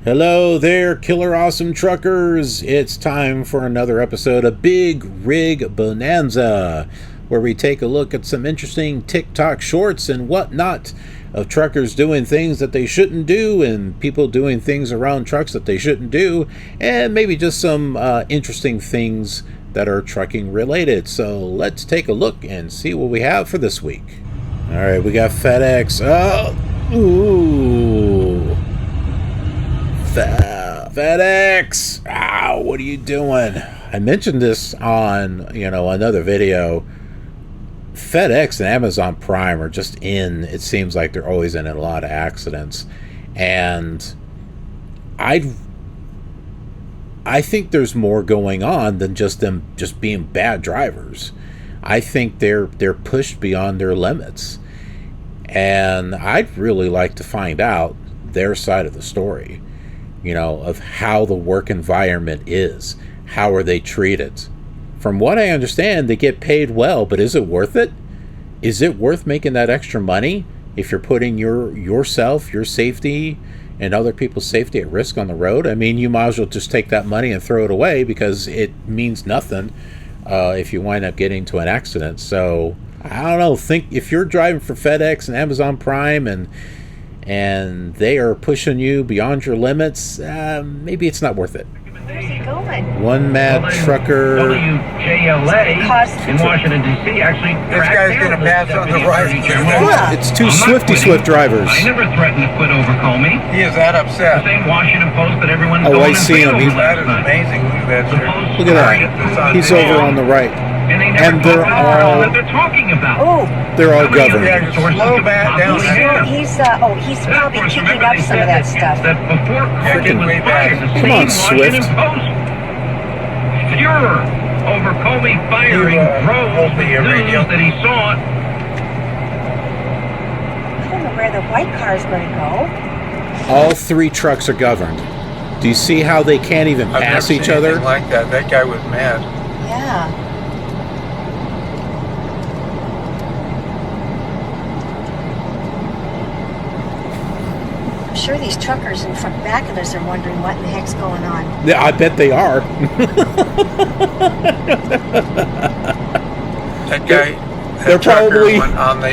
Hello there, killer awesome truckers. It's time for another episode of Big Rig Bonanza, where we take a look at some interesting TikTok shorts and whatnot of truckers doing things that they shouldn't do and people doing things around trucks that they shouldn't do, and maybe just some interesting things that are trucking related. So let's take a look and see what we have for this week. All right, we got FedEx. FedEx! What are you doing? I mentioned this on, another video. FedEx and Amazon Prime are just it seems like they're always in a lot of accidents. And I think there's more going on than just them just being bad drivers. I think they're pushed beyond their limits. And I'd really like to find out their side of the story. Of how the work environment is. How are they treated? From what I understand, they get paid well, but is it worth it? Is it worth making that extra money if you're putting yourself, your safety, and other people's safety at risk on the road? I mean, you might as well just take that money and throw it away because it means nothing if you wind up getting into an accident. So, I don't know. Think if you're driving for FedEx and Amazon Prime and they are pushing you beyond your limits, maybe it's not worth it. Where's he going? One mad trucker. WJLA in Washington, D.C. actually this guy's going to pass on the right. Yeah, it's two Swift drivers. I never threatened to quit over Comey. He is that upset. The same Washington Post that everyone's I going see him. That is amazing. Look at that shirt. Look at that. He's over on the right. And they're all what they're talking about. They're all governed. Yeah, slow back down. He's probably kicking up some of that stuff. That before Comey was fired, the Come on, same Swift. Washington Post furor over Comey firing droves the news that he saw. I don't know where the white car's going to go. All three trucks are governed. Do you see how they can't even pass each other? Like that. That guy was mad. Yeah. I'm sure these truckers in front back of us are wondering what in the heck's going on. Yeah, I bet they are. That guy. They're probably went on the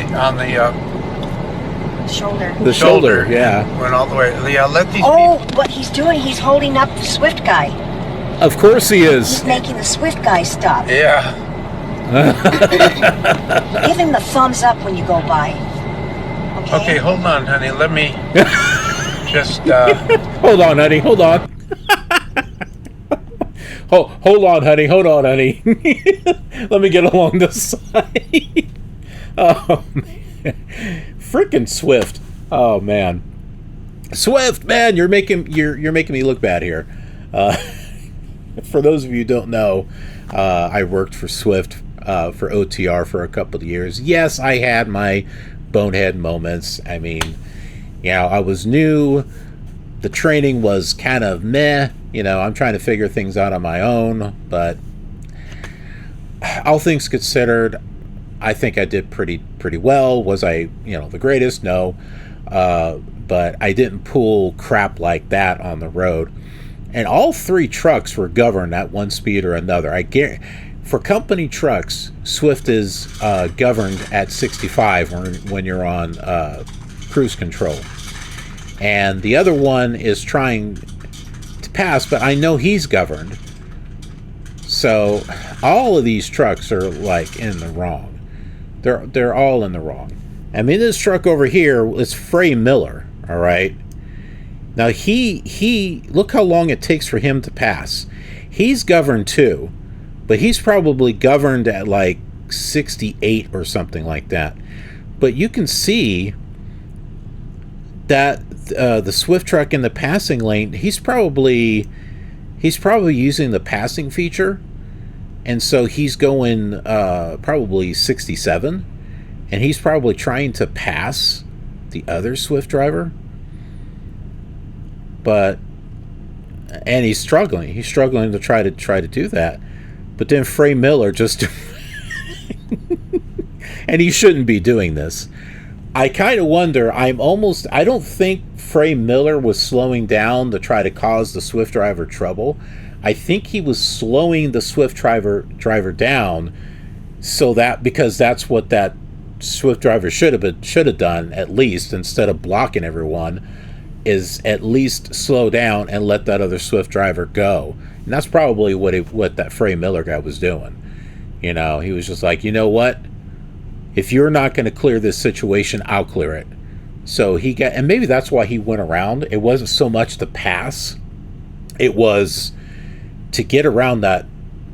Shoulder. the shoulder. Yeah. Went all the way. Yeah, let these What he's doing, he's holding up the Swift guy. Of course he is. He's making the Swift guy stop. Yeah. Give him the thumbs up when you go by. Okay, hold on, honey. Let me just. Hold on, honey. Hold on. Hold on, honey. Hold on, honey. Let me get along this side. Oh man, freaking Swift. Oh man, Swift, man, you're making me look bad here. For those of you who don't know, I worked for Swift for OTR for a couple of years. Yes, I had my bonehead moments. I mean, I was new. The training was kind of meh. I'm trying to figure things out on my own. But all things considered, I think I did pretty well. Was I, the greatest? No. But I didn't pull crap like that on the road. And all three trucks were governed at one speed or another. I guarantee. For company trucks, Swift is governed at 65 when you're on cruise control. And the other one is trying to pass, but I know he's governed. So all of these trucks are like in the wrong. They're all in the wrong. I mean, this truck over here is Frey Miller, all right? Now he look how long it takes for him to pass. He's governed too. But he's probably governed at like 68 or something like that. But you can see that the Swift truck in the passing lane, he's probably using the passing feature. And so he's going probably 67. And he's probably trying to pass the other Swift driver. And he's struggling. He's struggling to try to do that. But then Frey Miller just and he shouldn't be doing this. I kind of wonder, I don't think Frey Miller was slowing down to try to cause the Swift driver trouble. I think he was slowing the Swift driver down so that, because that's what that Swift driver should have done, at least, instead of blocking everyone, is at least slow down and let that other Swift driver go. And that's probably what that Frey Miller guy was doing. You know, he was just like, you know what? If you're not going to clear this situation, I'll clear it. So he got, and maybe that's why he went around. It wasn't so much to pass. It was to get around that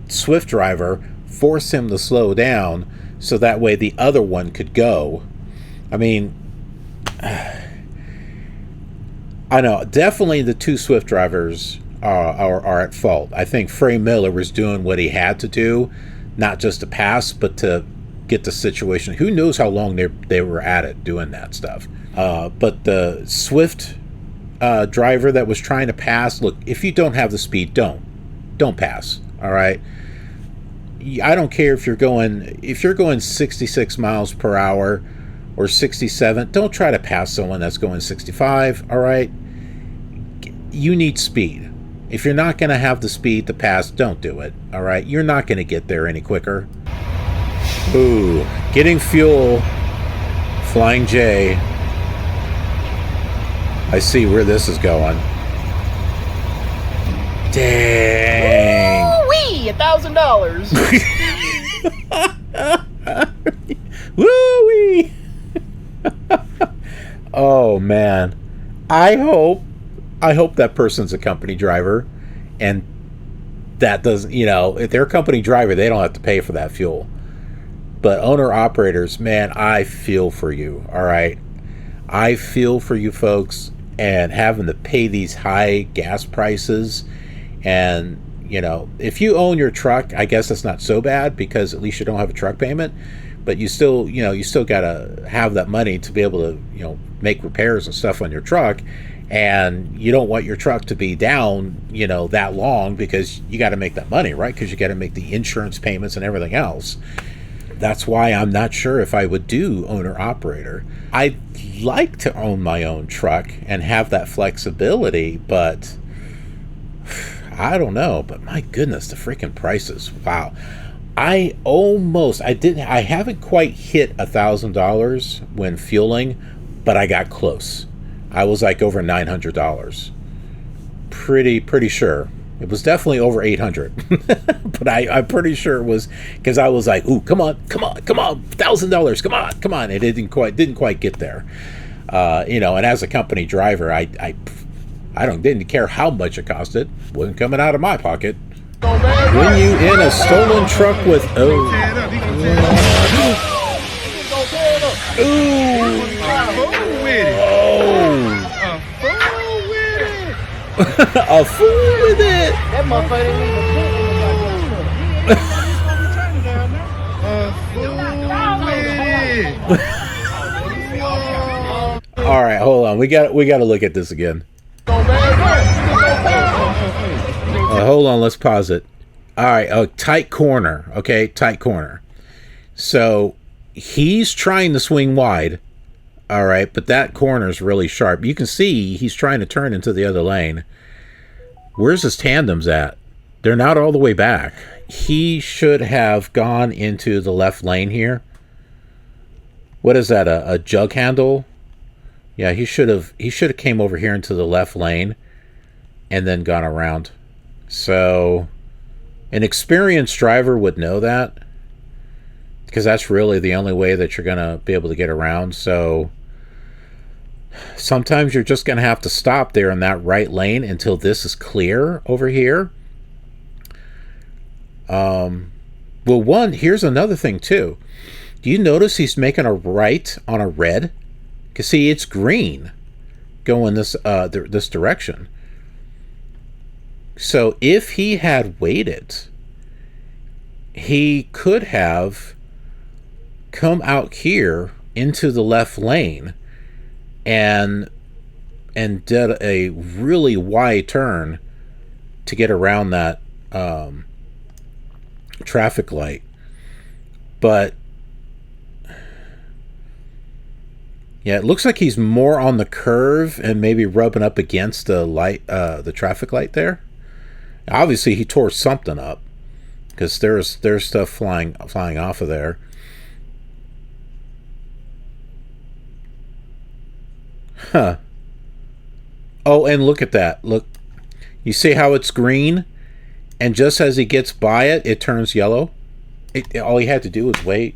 Swift driver, force him to slow down, so that way the other one could go. I mean, I know, definitely the two Swift drivers are at fault. I think Frey Miller was doing what he had to do, not just to pass, but to get the situation. Who knows how long they were at it doing that stuff. But the Swift driver that was trying to pass, look, if you don't have the speed, don't pass. All right. I don't care if you're going 66 miles per hour or 67. Don't try to pass someone that's going 65. All right. You need speed. If you're not going to have the speed to pass, don't do it. All right. You're not going to get there any quicker. Ooh, getting fuel. Flying J. I see where this is going. Dang. Woo-wee! $1,000. Woo-wee. Oh man. I hope that person's a company driver, and that doesn't, you know, if they're a company driver, they don't have to pay for that fuel. But owner operators, man, I feel for you. All right. I feel for you folks, and having to pay these high gas prices. And, you know, if you own your truck, I guess that's not so bad, because at least you don't have a truck payment. But you still got to have that money to be able to, you know, make repairs and stuff on your truck. And you don't want your truck to be down, you know, that long, because you got to make that money, right? Because you got to make the insurance payments and everything else. That's why I'm not sure if I would do owner-operator. I'd like to own my own truck and have that flexibility, but I don't know. But my goodness, the freaking prices. Wow. I haven't quite hit $1,000 when fueling, but I got close. I was like over $900. Pretty sure. It was definitely over 800, but I'm pretty sure it was, because I was like, "Ooh, come on, $1,000, come on!" It didn't quite get there, you know. And as a company driver, I didn't care how much it costed. Wasn't coming out of my pocket. When you in a stolen truck with a fool with it. That motherfucker didn't even All right, hold on. We got to look at this again. Hold on, let's pause it. All right, tight corner. Okay, tight corner. So he's trying to swing wide. All right, but that corner is really sharp. You can see he's trying to turn into the other lane. Where's his tandems at? They're not all the way back. He should have gone into the left lane here. What is that, a jug handle? Yeah, he should have came over here into the left lane and then gone around. So an experienced driver would know that, because that's really the only way that you're going to be able to get around. So sometimes you're just going to have to stop there in that right lane until this is clear over here. Well, here's another thing too. Do you notice he's making a right on a red? Because see, it's green going this direction. So if he had waited, he could have come out here into the left lane and did a really wide turn to get around that traffic light. But Yeah, it looks like he's more on the curve and maybe rubbing up against the light, the traffic light there. Obviously, he tore something up because there's stuff flying off of there. Huh. Oh, and look at that. Look, you see how it's green, and just as he gets by it, it turns yellow. All he had to do was wait.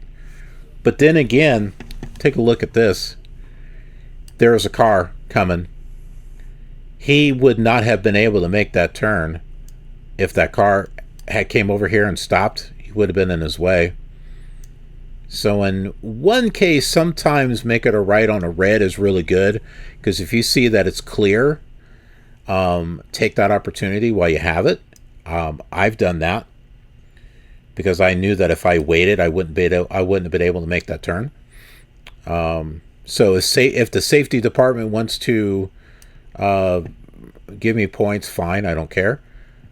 But then again, take a look at this. There is a car coming. He would not have been able to make that turn if that car had came over here and stopped. He would have been in his way. So in one case, sometimes making a right on a red is really good, because if you see that it's clear, take that opportunity while you have it. I've done that because I knew that if I waited, I wouldn't have been able to make that turn. So if the safety department wants to give me points, fine, I don't care.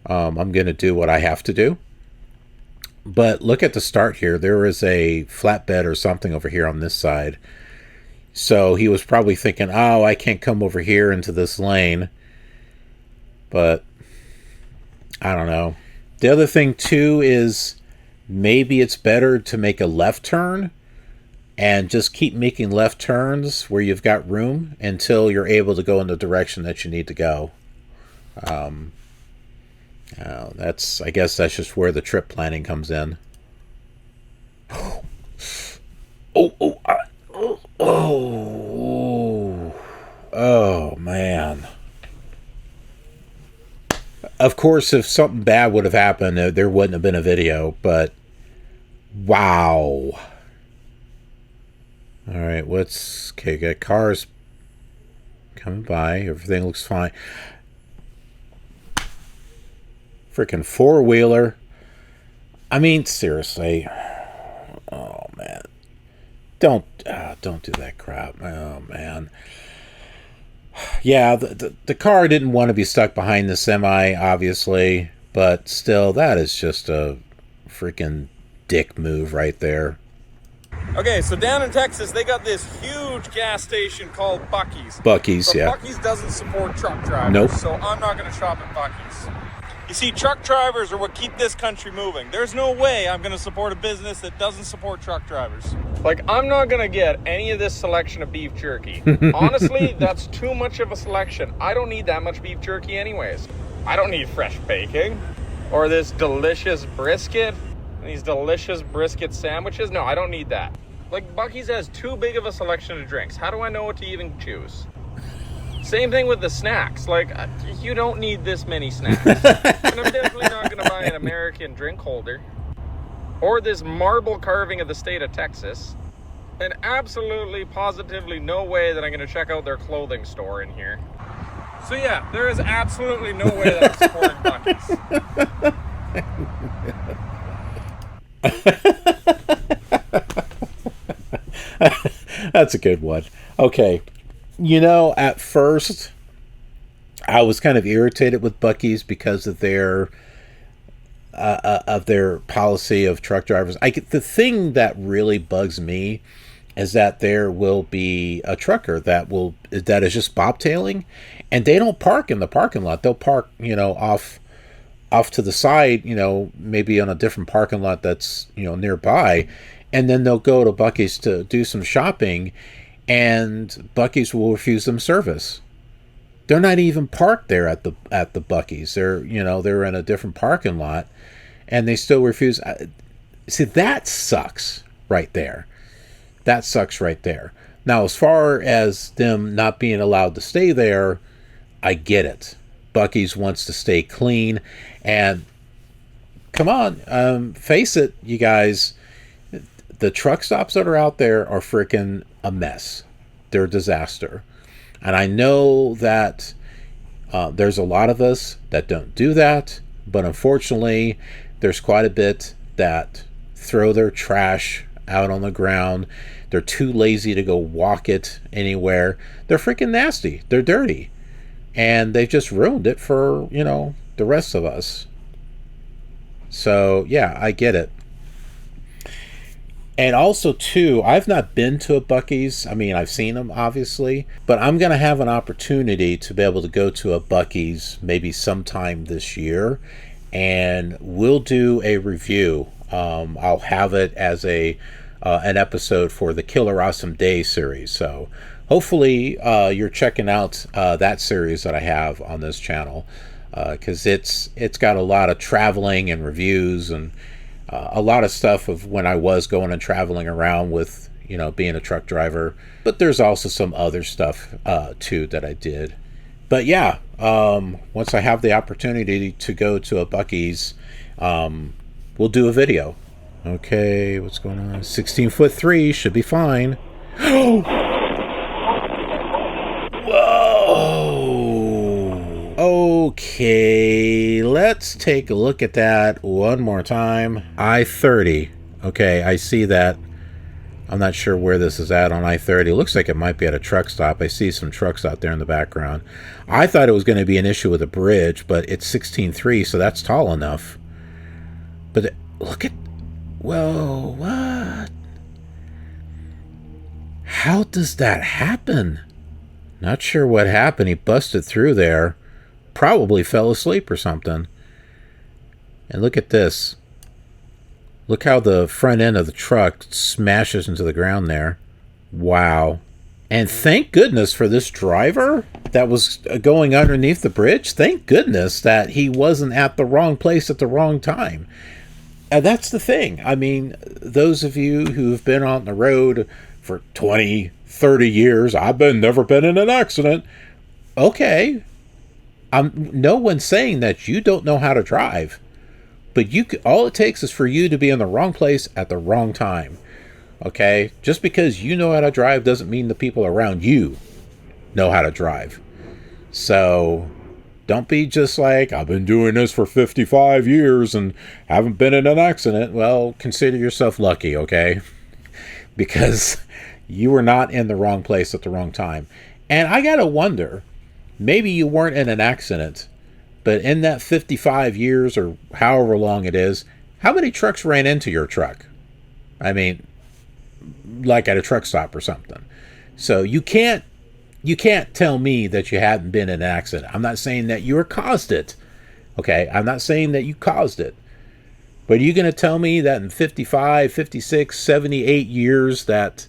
I'm going to do what I have to do. But look at the start here. There is a flatbed or something over here on this side. So he was probably thinking, oh, I can't come over here into this lane. But I don't know. The other thing, too, is maybe it's better to make a left turn and just keep making left turns where you've got room until you're able to go in the direction that you need to go. I guess that's just where the trip planning comes in. Oh, man. Of course, if something bad would have happened, there wouldn't have been a video, but wow. All right, okay, got cars coming by. Everything looks fine. Freaking four-wheeler. I mean, seriously. Oh, man. Don't do that crap. Oh, man. Yeah, the car didn't want to be stuck behind the semi, obviously, but still, that is just a freaking dick move right there. Okay, so down in Texas, they got this huge gas station called Buc-ee's. Buc-ee's, but yeah. Buc-ee's doesn't support truck drivers, nope. So I'm not going to shop at Buc-ee's. You see, truck drivers are what keep this country moving. There's no way I'm going to support a business that doesn't support truck drivers. Like, I'm not going to get any of this selection of beef jerky. Honestly, that's too much of a selection. I don't need that much beef jerky anyways. I don't need fresh bacon or this delicious brisket, these delicious brisket sandwiches. No, I don't need that. Like, Buc-ee's has too big of a selection of drinks. How do I know what to even choose? Same thing with the snacks. Like, you don't need this many snacks. And I'm definitely not going to buy an American drink holder or this marble carving of the state of Texas. And absolutely, positively no way that I'm going to check out their clothing store in here. So yeah, there is absolutely no way that I'm supporting Buc-ee's. That's a good one. Okay. You know, at first, I was kind of irritated with Buc-ee's because of their policy of truck drivers. The thing that really bugs me is that there will be a trucker that is just bobtailing, and they don't park in the parking lot. They'll park, off to the side, maybe on a different parking lot that's nearby, and then they'll go to Buc-ee's to do some shopping. And Buc-ee's will refuse them service. They're not even parked there at the Buc-ee's. They're in a different parking lot, and they still refuse. See, that sucks right there. That sucks right there. Now, as far as them not being allowed to stay there, I get it. Buc-ee's wants to stay clean, and come on, face it, you guys. The truck stops that are out there are freaking a mess. They're a disaster. And I know that there's a lot of us that don't do that, but unfortunately, there's quite a bit that throw their trash out on the ground. They're too lazy to go walk it anywhere. They're freaking nasty. They're dirty. And they've just ruined it for, the rest of us. So, yeah, I get it. And also, too, I've not been to a Buc-ee's. I mean, I've seen them, obviously. But I'm going to have an opportunity to be able to go to a Buc-ee's maybe sometime this year. And we'll do a review. I'll have it as an episode for the Killer Awesome Day series. So hopefully you're checking out that series that I have on this channel. Because it's got a lot of traveling and reviews and a lot of stuff of when I was going and traveling around with, being a truck driver. But there's also some other stuff, too, that I did. But yeah, once I have the opportunity to go to a Buc-ee's, we'll do a video. Okay, what's going on? 16'3" should be fine. Whoa! Okay, let's take a look at that one more time. I-30. Okay, I see that. I'm not sure where this is at on I-30. It looks like it might be at a truck stop. I see some trucks out there in the background. I thought it was going to be an issue with a bridge, but it's 16'3", so that's tall enough. But look at... Whoa, what? How does that happen? Not sure what happened. He busted through there. Probably fell asleep or something. And look at this. Look how the front end of the truck smashes into the ground there. Wow. And thank goodness for this driver that was going underneath the bridge. Thank goodness that he wasn't at the wrong place at the wrong time. And that's the thing. I mean, those of you who've been on the road for 20, 30 years, I've never been in an accident. Okay. No one's saying that you don't know how to drive. But all it takes is for you to be in the wrong place at the wrong time. Okay? Just because you know how to drive doesn't mean the people around you know how to drive. So don't be just like, I've been doing this for 55 years and haven't been in an accident. Well, consider yourself lucky, okay? Because you were not in the wrong place at the wrong time. And I gotta wonder, maybe you weren't in an accident, but in that 55 years or however long it is, how many trucks ran into your truck? I mean, like at a truck stop or something. So you can't tell me that you haven't been in an accident. I'm not saying that you caused it. Okay? I'm not saying that you caused it. But are you going to tell me that in 55, 56, 78 years that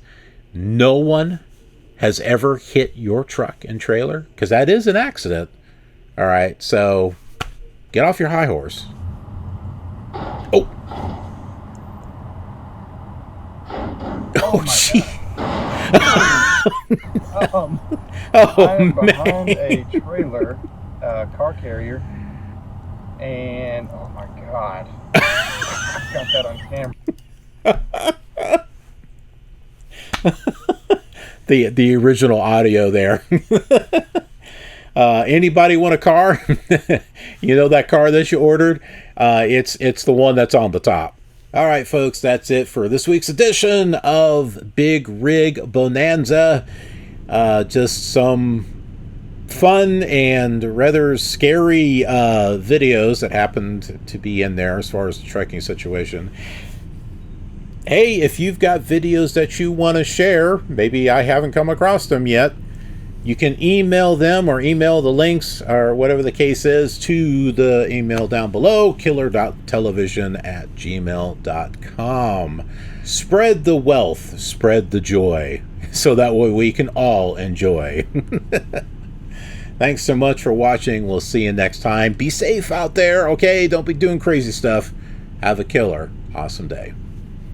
no one has ever hit your truck and trailer? Because that is an accident. All right, so get off your high horse. Oh. Oh, gee. I am behind a trailer, car carrier, and oh my God, I got that on camera. The original audio there. Anybody want a car? You know that car that you ordered? It's the one that's on the top. All right, folks, that's it for this week's edition of Big Rig Bonanza. Just some fun and rather scary videos that happened to be in there as far as the trekking situation. Hey, if you've got videos that you want to share, maybe I haven't come across them yet, you can email them or email the links or whatever the case is to the email down below, killer.television@gmail.com. Spread the wealth, spread the joy, so that way we can all enjoy. Thanks so much for watching. We'll see you next time. Be safe out there, okay? Don't be doing crazy stuff. Have a killer awesome day.